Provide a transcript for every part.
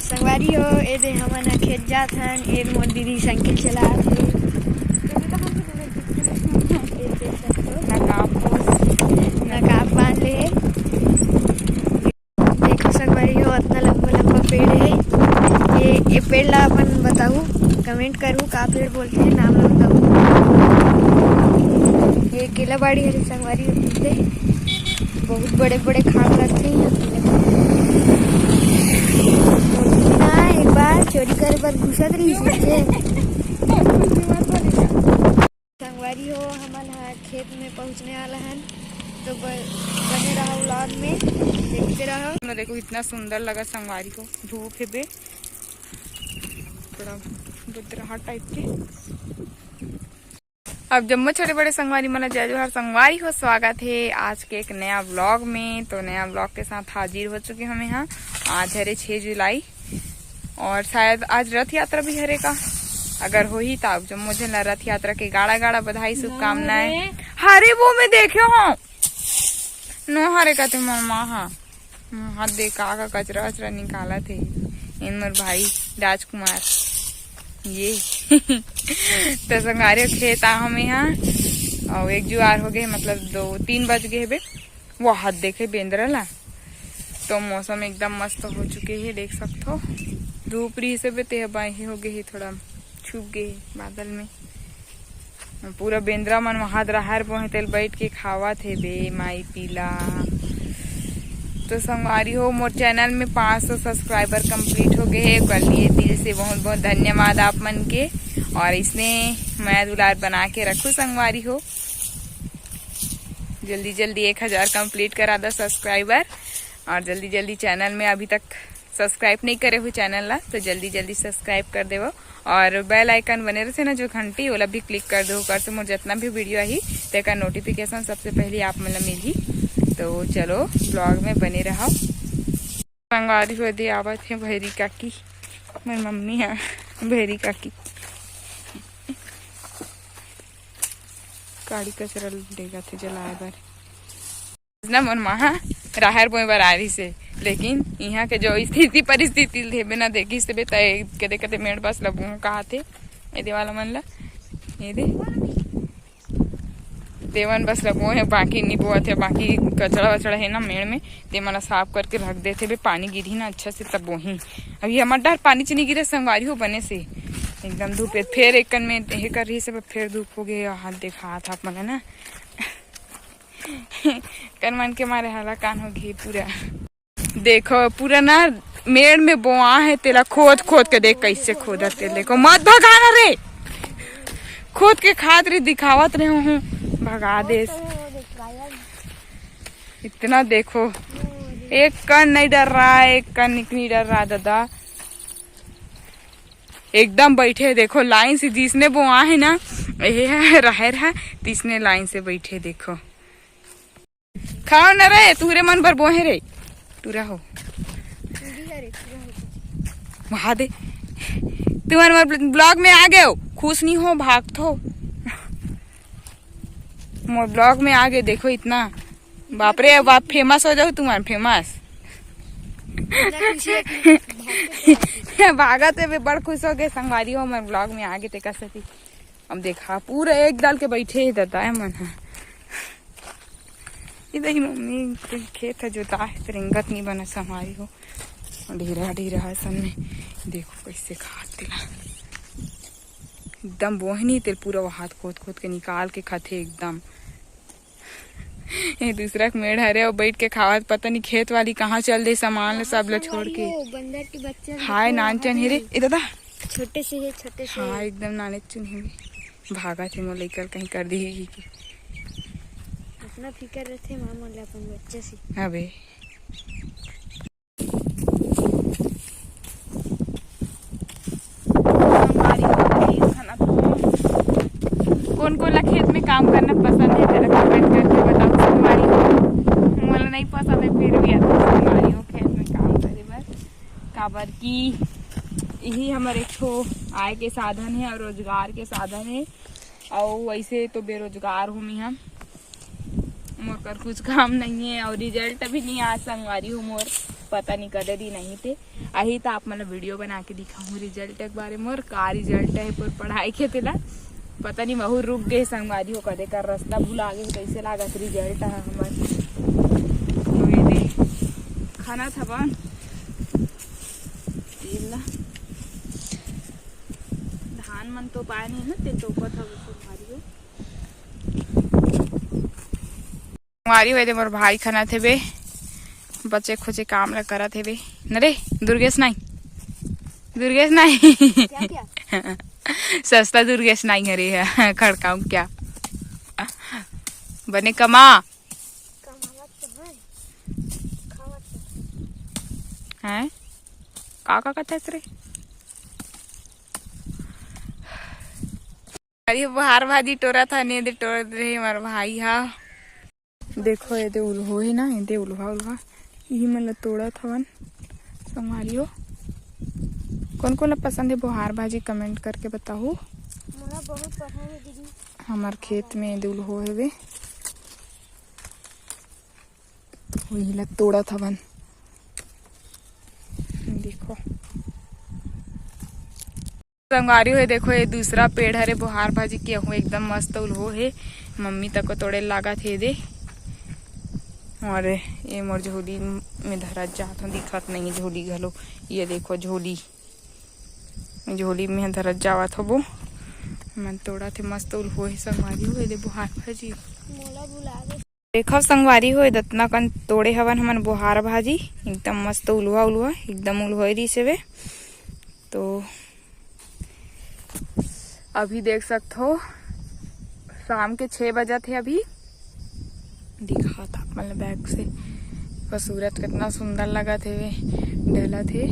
संगवारी हो ए दे हमन खेत जात हन। ए मोर दीदी साइकिल चलात हे। नकाब बांध ले हे। देखो संगवारी हो इतना लंबा लंबा पेड़ है। ये पेड़ ला अपन बताऊ, कमेंट करू का पेड़ बोलते हैं, नाम ला बताऊ। ये केला बाड़ी है संगवारी होते, बहुत बड़े बड़े खाड़ लगते हैं। एक बार चोरी करे पर घुसत रही संगवारी हो हमन खेत में पहुंचने वाला है, तो बने रहो व्लॉग में, देखते रहो। देखो इतना सुंदर लगा संगवारी को, धूप है बे थोड़ा बुदराहा टाइप के। अब जम्मू छोटे बड़े संगवारी मला जय जोहार संगवारी हो, स्वागत है आज के एक नया व्लॉग में। तो नया व्लॉग के साथ हाजिर हो चुके हम यहाँ। आज है 6 जुलाई और शायद आज रथ यात्रा भी हरे का, अगर हो ही तो जम्मू झला रथ यात्रा के गाड़ा गाड़ा बधाई शुभकामनाएं। हरे वो में देखे हो नो हरे का थे मामा, हाँ हाथ देखा का कचरा वचरा निकाला थे इन मोर भाई राजकुमार ये तो संगारे खेत आ हम यहाँ और 1 जुआर हो गए, मतलब 2-3 बज गए बे। वो हाथ देखे बेंद्रा ला, तो मौसम एकदम मस्त हो चुके हैं, देख सकते हो। धूप रही से बेते बाई हो गए, थोड़ा छुप गए बादल में। पूरा बेंद्रा मन वहां रहार पोहे तेल बैठ के खावा थे बे माई पीला। तो संगवारी हो मोर चैनल में 500 सब्सक्राइबर कंप्लीट हो गए हैं, कर लिए दिल से बहुत बहुत धन्यवाद आप मन के। और इसने मैं दुलार बना के रखू संगवारी हो, जल्दी जल्दी 1000 कंप्लीट करा दो सब्सक्राइबर। और जल्दी जल्दी चैनल में अभी तक सब्सक्राइब नहीं करे हुए चैनल ला, तो जल्दी जल्दी सब्सक्राइब कर देवो। और बेल आइकन बने रहे ना जो घंटी वाला भी क्लिक कर दो, कर से मोर जितना भी वीडियो आई तेका नोटिफिकेशन सबसे पहले आप मतलब मिली। तो चलो ब्लॉग में बने रहो। संगवारी हो दे आवत है भैरी काकी, मेरी मम्मी है भैरी काकी। काड़ी कचरा देगा थे जलाए बार ना मन महा राहर बोए बार आ रही से, लेकिन यहाँ के जो स्थिति परिस्थिति थे बिना देखी से तय कदे कदे मेरे पास लगू कहा थे ये वाला मन ला ये दे देवन बस लगो है, बाकी नहीं बोआ थे, बाकी कचड़ा वचड़ा है ना मेड़ में ते मला साफ करके रख देते बे। पानी गिरी ना अच्छा से तब वही अभी हमारे डर पानी च नहीं गिरे संगवारी हो बने से एकदम धूप है। फिर एक कन में ये कर रही से फिर धूप हो गया, हाथ देखा था मैंने ना कनमान के मारे हाला कान हो गई पूरा। देखो पूरा ना मेड़ में बोआ है, तेला खोद खोद के देख कैसे खोदा तेल, देखो मत भगाना रे, खोद के खाद रे दिखावत रहे हूँ भगा देस। इतना देखो एक कन नहीं डर रहा है, एक कन नहीं डर रहा दादा, एकदम बैठे देखो लाइन से। जिसने बोआ है ना ये है रहर है, तीसने लाइन से बैठे देखो। खाओ न रे तुहरे मन पर बोहे रे टूरा हो वहा दे। तुम्हारे ब्लॉग में आ गए हो, खुश नहीं हो भागत हो मोर ब्लॉग में आ गए। देखो इतना बाप रे, अब आप फेमस हो जाओ, तुम्हारे फेमस भागत है बड़ खुश हो गए संगवारी हो मेरे ब्लॉग में आ गए ते कसती। अब देखा पूरा एक डाल के बैठे ही दादा है मन इधर ही मम्मी खेत है जोता है, तिरंगत नहीं बना संगवारी हो, ढेरा ढेरा है सब में। देखो कैसे खाद दिला एकदम बोहनी तेल पूरा वो हाथ खोद खोद के निकाल के खाते एकदम। ये दूसरा मेड़ हरे और बैठ के खावत, पता नहीं खेत वाली कहाँ चल दे सामान सब ला छोड़ के। बंदर के बच्चे हाय नानचन हेरे ए दादा छोटे से है, छोटे से हाँ एकदम नाने चुन है, भागा थे मोर लेकर कहीं कर दी अपना फिकर रहते मामा ले अपन बच्चे से। अबे कौन कौन ला खेत में काम करना पसंद है तेरा कमेंट करके बताओ संगवारी हो। मुझे नहीं पसंद है फिर भी संगवारी हो खेत में काम करे बस काबर की यही हमारे एक आय के साधन है और रोजगार के साधन है। और वैसे तो बेरोजगार हूँ मैं, मोर कर कुछ काम नहीं है और रिजल्ट भी नहीं आज संगवारी हूँ मोर पता नहीं कदे दी नहीं थे अही तो आप मतलब वीडियो बना के दिखाऊँ रिजल्ट के बारे में और का रिजल्ट है पर पढ़ाई के थे पता नहीं वह रुक गए संगवारी हो कदे कर रास्ता भूला गए कैसे लागत रिजल्ट है हमार खाना था बन धान मन तो पाए नहीं ना ते तो था संगवारी हुए थे मोर भाई खाना थे बे बच्चे खुचे काम ला करा थे बे नरे दुर्गेश नहीं क्या सस्ता दुर्गेश नहीं हरे है खड़काऊ क्या बने कमा हैं का कहते रे अरे बाहर भाजी टोरा था ने दे टोर रहे हमारा भाई हा देखो ये दे उल्हो है ना ये दे उल्हा यही मतलब तोड़ा था संभालियो कौन कौन पसंद है बुहार भाजी कमेंट करके बताओ मुझे बहुत पसंद है दीदी हमार खेत में दुल हो है वे वही लग तोड़ा था बन देखो संगवारी हो देखो ये दूसरा पेड़ हरे बुहार भाजी किया हुआ एकदम मस्त उल हो है मम्मी तक को तोड़े लगा थे दे और ये मोर झोली में धरा जात हूँ दिखत नहीं झोली घलो ये देखो झोली में धरत जावत हो वो मन तोड़ा थे मस्त उल हो संगवारी हो दे बुहार भाजी मोला बुला दे देखो संगवारी हो दतना कन तोड़े हवन हमन बुहार भाजी एकदम मस्त उलवा एकदम उलवा रही से वे तो अभी देख सकते हो शाम के 6 बजे थे अभी दिखा था मतलब बैग से सूरज कितना सुंदर लगा थे वे डला थे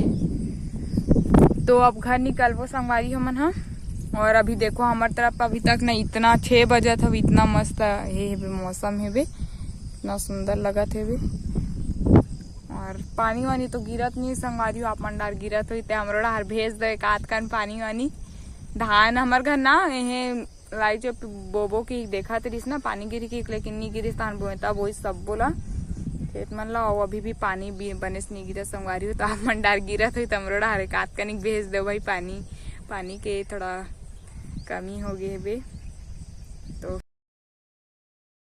तो अब घर निकलबो संगवारी हमन हम और अभी देखो हमार तरफ अभी तक नहीं इतना 6 बजे था इतना मस्त है मौसम है बे इतना सुंदर लगा थे बे और पानी वानी तो गिरत नहीं संगवारी आप मंडार गिरत हो हमरो डार भेज दो एक आध कान पानी वानी धान हमार घर ना ये लाई जो बोबो की देखा तरीस ना पानी गिरी की लेकिन नहीं गिरी धान बोता वो सब बोला खेत मन ला अभी भी पानी भी बनेस नहीं गिरा संगवारी हो तो आप मंडार गिरत हो तमरोड़ा हरे कात कनिक भेज दो भाई पानी के थोड़ा कमी हो गई है बे